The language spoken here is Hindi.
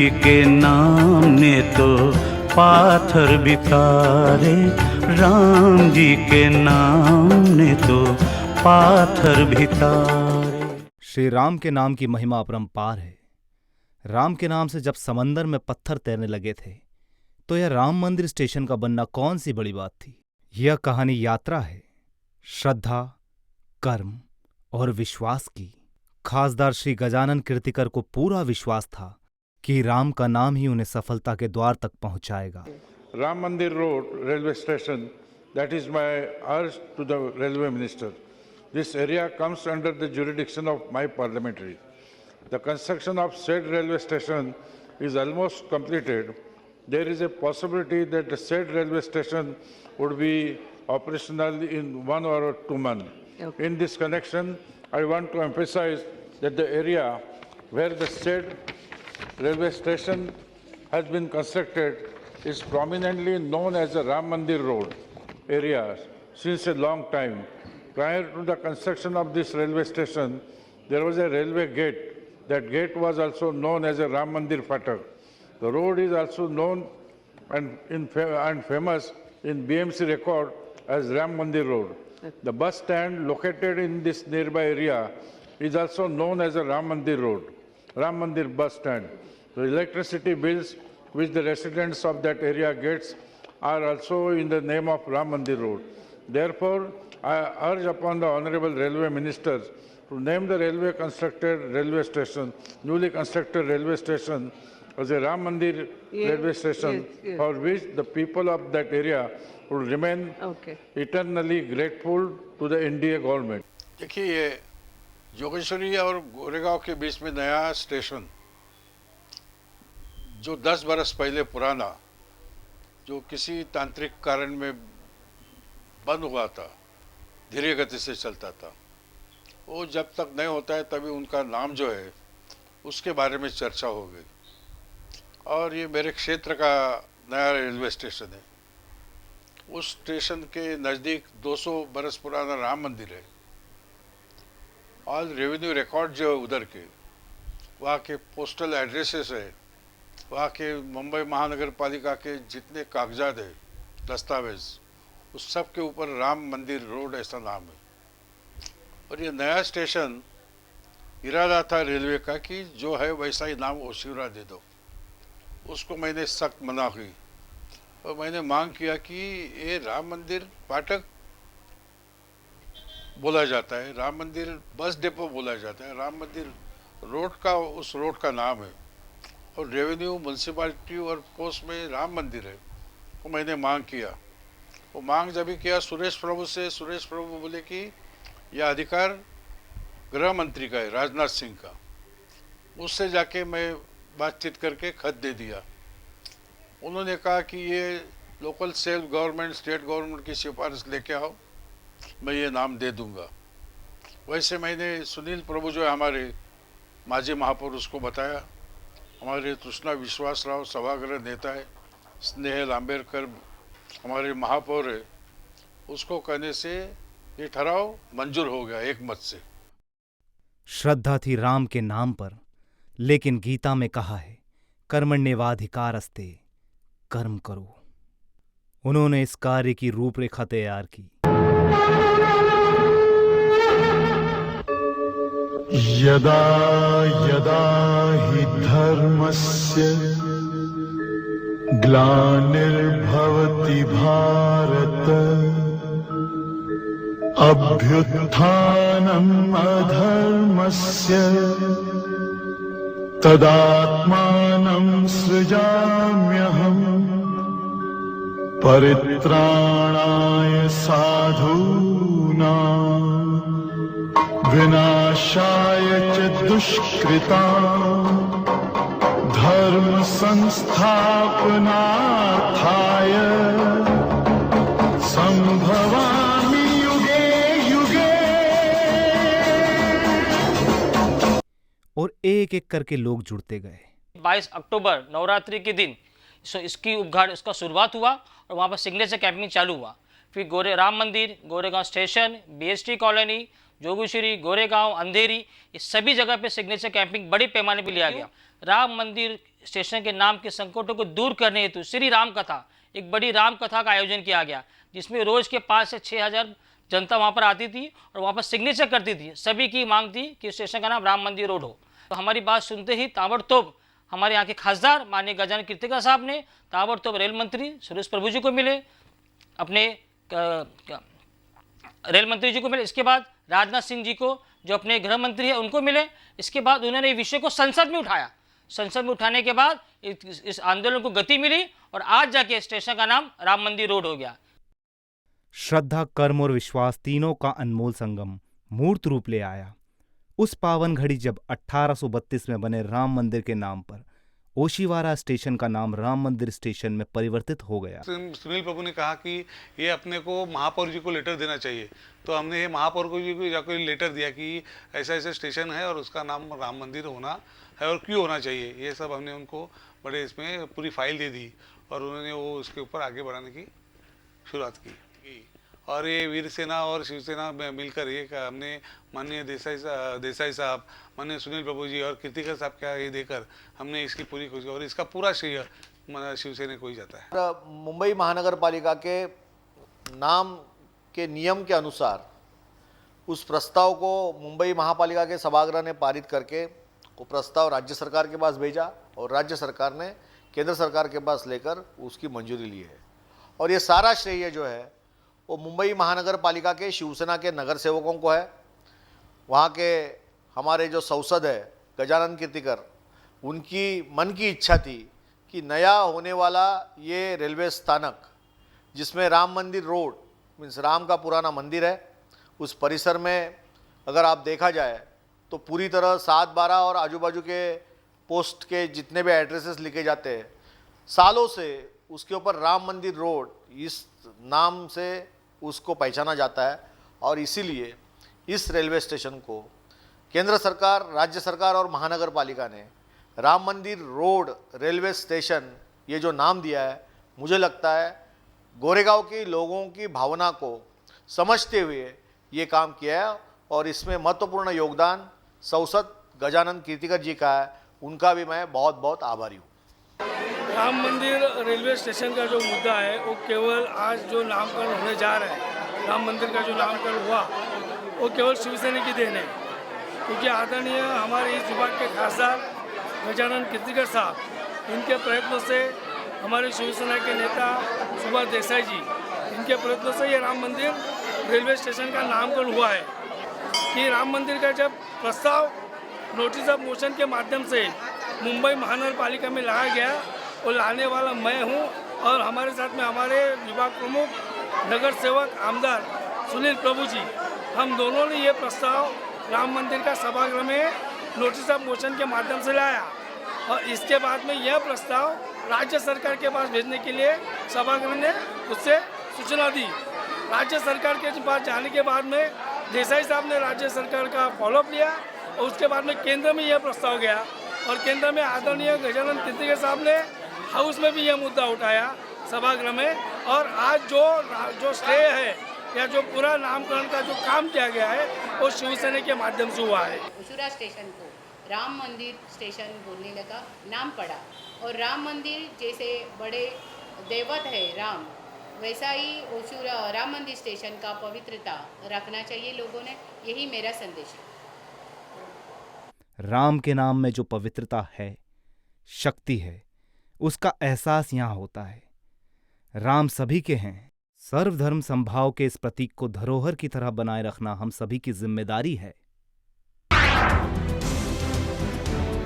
जी के नाम ने तो पाथर बितारे, राम जी के नाम ने तो पाथर बितारे। श्री राम के नाम की महिमा अपरंपार है। राम के नाम से जब समंदर में पत्थर तैरने लगे थे तो यह राम मंदिर स्टेशन का बनना कौन सी बड़ी बात थी। यह कहानी यात्रा है श्रद्धा, कर्म और विश्वास की। खासदार श्री गजानन कीर्तिकर को पूरा विश्वास था कि राम का नाम ही उन्हें सफलता के द्वार तक पहुंचाएगा। Ram Mandir Road railway station, that is my urge to the railway minister. This area comes under the jurisdiction of my parliamentary. The construction of said railway station is almost completed. There is a possibility that the said railway station would be operational in 1 or 2 months. Okay. In this connection, I want to emphasize that the area where the said railway station has been constructed is prominently known as the Ram Mandir Road area since a long time. Prior to the construction of this railway station, there was a railway gate. That gate was also known as a Ram Mandir Fatak. The road is also known and famous in BMC record as Ram Mandir Road. The bus stand located in this nearby area is also known as a Ram Mandir Road, Ram Mandir bus stand. The electricity bills which the residents of that area gets are also in the name of Ram Mandir Road. Therefore, I urge upon the Honorable Railway Ministers to name the newly constructed railway station as a Ram Mandir railway station, for which the people of that area will remain eternally grateful to the NDA government. देखिए, ये जोगेश्वरी और गोरेगांव के बीच में नया स्टेशन जो 10 बरस पहले पुराना, जो किसी तांत्रिक कारण में बंद हुआ था, धीरे गति से चलता था, वो जब तक नहीं होता है तभी उनका नाम जो है उसके बारे में चर्चा हो गई। और ये मेरे क्षेत्र का नया रेलवे स्टेशन है। उस स्टेशन के नज़दीक 200 बरस पुराना राम मंदिर है। ऑल रेवेन्यू रिकॉर्ड जो है उधर के, वहाँ के पोस्टल एड्रेसेस है, वहाँ के मुंबई महानगर पालिका के जितने कागजात है, दस्तावेज, उस सब के ऊपर राम मंदिर रोड ऐसा नाम है। और ये नया स्टेशन इरादा था रेलवे का कि जो है वैसा ही नाम ओशिवरा दे दो। उसको मैंने सख्त मना की और मैंने मांग किया कि ये राम मंदिर फाटक बोला जाता है, राम मंदिर बस डिपो बोला जाता है, राम मंदिर रोड का उस रोड का नाम है और रेवेन्यू म्यूनसिपालिटी और पोस्ट में राम मंदिर है। वो मैंने मांग किया। वो मांग जब भी किया सुरेश प्रभु से, सुरेश प्रभु बोले कि यह अधिकार गृह मंत्री का है, राजनाथ सिंह का। उससे जाके मैं बातचीत करके खत दे दिया। उन्होंने कहा कि ये local self government, state government की सिफारिश लेके आओ, मैं ये नाम दे दूंगा। वैसे मैंने सुनील प्रभु जो है हमारे माजी महापौर, उसको बताया। हमारे तृष्णा विश्वास राव सभागृह नेता है, स्नेह लांबेरकर हमारे महापौर है, उसको कहने से ये ठहराव मंजूर हो गया एक मत से। श्रद्धा थी राम के नाम पर, लेकिन गीता में कहा है कर्मण्येवाधिकारस्ते, कर्म करो। उन्होंने इस कार्य की रूपरेखा तैयार की। यदा यदा हि धर्मस्य ग्लानिर्भवति भारत, अभ्युत्थानम् अधर्मस्य तदात्मानं सृजाम्यहम्, परित्राणाय साधूनां विनाशाय च दुष्कृतां, धर्म संस्थापनार्थाय संभवामि युगे युगे। और एक एक करके लोग जुड़ते गए। 22 अक्टूबर नवरात्रि के दिन इसकी उद्घाटन, इसका शुरुआत हुआ और वहाँ पर सिग्नेचर कैंपिंग चालू हुआ। फिर Ram Mandir, Goregaon station, BST colony, Jogeshwari, Goregaon, Andheri, ये सभी जगह पे सिग्नेचर कैंपिंग बड़े पैमाने पे लिया गया। राम मंदिर स्टेशन के नाम के संकटों को दूर करने हेतु श्री राम कथा, एक बड़ी राम कथा का आयोजन किया गया, जिसमें रोज के 5 से 6,000 जनता वहाँ पर आती थी और वहाँ पर सिग्नेचर करती थी। सभी की मांग थी कि स्टेशन का नाम राम मंदिर रोड हो। तो हमारी बात सुनते ही ताबड़तोब हमारे यहाँ के खासदार माननीय गजानन कीर्तिकर साहब ने ताबड़तोब रेल मंत्री सुरेश प्रभु जी को मिले, अपने रेल मंत्री जी को मिले। इसके बाद राजनाथ सिंह जी को, जो अपने गृह मंत्री है, उनको मिले। इसके बाद उन्होंने ये विषय को संसद में उठाया। संसद में उठाने के बाद इस आंदोलन को गति मिली और आज जाके स्टेशन का नाम राम मंदिर रोड हो गया। श्रद्धा, कर्म और विश्वास तीनों का अनमोल संगम मूर्त रूप ले आया उस पावन घड़ी जब 1832 में बने राम मंदिर के नाम पर ओशिवारा स्टेशन का नाम राम मंदिर स्टेशन में परिवर्तित हो गया। सुनील प्रभु ने कहा कि ये अपने को महापौर जी को लेटर देना चाहिए, तो हमने ये महापौर को जी को जाकर लेटर दिया कि ऐसा ऐसा स्टेशन है और उसका नाम राम मंदिर होना है और क्यों होना चाहिए, ये सब हमने उनको बड़े इसमें पूरी फाइल दे दी और उन्होंने वो उसके ऊपर आगे बढ़ाने की शुरुआत की। और ये वीर सेना और शिवसेना मिलकर ये हमने माननीय देसाई साहब, माननीय सुनील प्रभु जी और कीर्तिकर साहब का ये देकर हमने इसकी पूरी कोशिश, और इसका पूरा श्रेय शिवसेना को ही जाता है। मुंबई महानगर पालिका के नाम के नियम के अनुसार उस प्रस्ताव को मुंबई महापालिका के सभागृह ने पारित करके वो प्रस्ताव राज्य सरकार के पास भेजा और राज्य सरकार ने केंद्र सरकार के पास लेकर उसकी मंजूरी ली है। और ये सारा श्रेय जो है वो मुंबई महानगर पालिका के शिवसेना के नगर सेवकों को है। वहाँ के हमारे जो सांसद है गजानन कीर्तिकर, उनकी मन की इच्छा थी कि नया होने वाला ये रेलवे स्थानक जिसमें राम मंदिर रोड मीन्स राम का पुराना मंदिर है, उस परिसर में अगर आप देखा जाए तो पूरी तरह 7-12 और आजू बाजू के पोस्ट के जितने भी एड्रेसेस लिखे जाते हैं, सालों से उसके ऊपर राम मंदिर रोड इस नाम से उसको पहचाना जाता है। और इसीलिए इस रेलवे स्टेशन को केंद्र सरकार, राज्य सरकार और महानगर पालिका ने राम मंदिर रोड रेलवे स्टेशन ये जो नाम दिया है, मुझे लगता है गोरेगांव के लोगों की भावना को समझते हुए ये काम किया है। और इसमें महत्वपूर्ण योगदान सांसद गजानन कीर्तिकर जी का है, उनका भी मैं बहुत बहुत आभारी हूँ। राम मंदिर रेलवे स्टेशन का जो मुद्दा है वो केवल आज जो नामकरण होने जा रहा है, राम मंदिर का जो नामकरण हुआ वो केवल शिवसेना की देन है, क्योंकि आदरणीय हमारे इस विभाग के खासदार गजानन कीर्तिकर साहब, इनके प्रयत्नों से हमारे शिवसेना के नेता सुभाष देसाई जी, इनके प्रयत्नों से ये राम मंदिर रेलवे स्टेशन का नामकरण हुआ है। कि राम मंदिर का जब प्रस्ताव नोटिस ऑफ मोशन के माध्यम से मुंबई महानगर पालिका में लाया गया, वो लाने वाला मैं हूँ और हमारे साथ में हमारे विभाग प्रमुख नगर सेवक आमदार सुनील प्रभु जी, हम दोनों ने ये प्रस्ताव राम मंदिर का सभागृह में नोटिस ऑफ मोशन के माध्यम से लाया और इसके बाद में यह प्रस्ताव राज्य सरकार के पास भेजने के लिए सभागृह ने उससे सूचना दी। राज्य सरकार के पास जाने के बाद में देसाई साहब ने राज्य सरकार का फॉलोअप लिया और उसके बाद में केंद्र में यह प्रस्ताव गया और केंद्र में आदरणीय गजानन कीर्तिकर साहब ने हाउस में भी यह मुद्दा उठाया सभागृह में। और आज जो श्रेय है या जो पूरा नामकरण का जो काम किया गया है वो शिवसेना के माध्यम से हुआ है। ओशुरा स्टेशन को राम मंदिर स्टेशन बोलने लगा, नाम पड़ा। और राम मंदिर जैसे बड़े देवत है राम, वैसा ही ओशुरा राम मंदिर स्टेशन का पवित्रता रखना चाहिए लोगों ने, यही मेरा संदेश है। राम के नाम में जो पवित्रता है, शक्ति है, उसका एहसास यहाँ होता है। राम सभी के हैं। सर्वधर्म संभाव के इस प्रतीक को धरोहर की तरह बनाए रखना हम सभी की जिम्मेदारी है।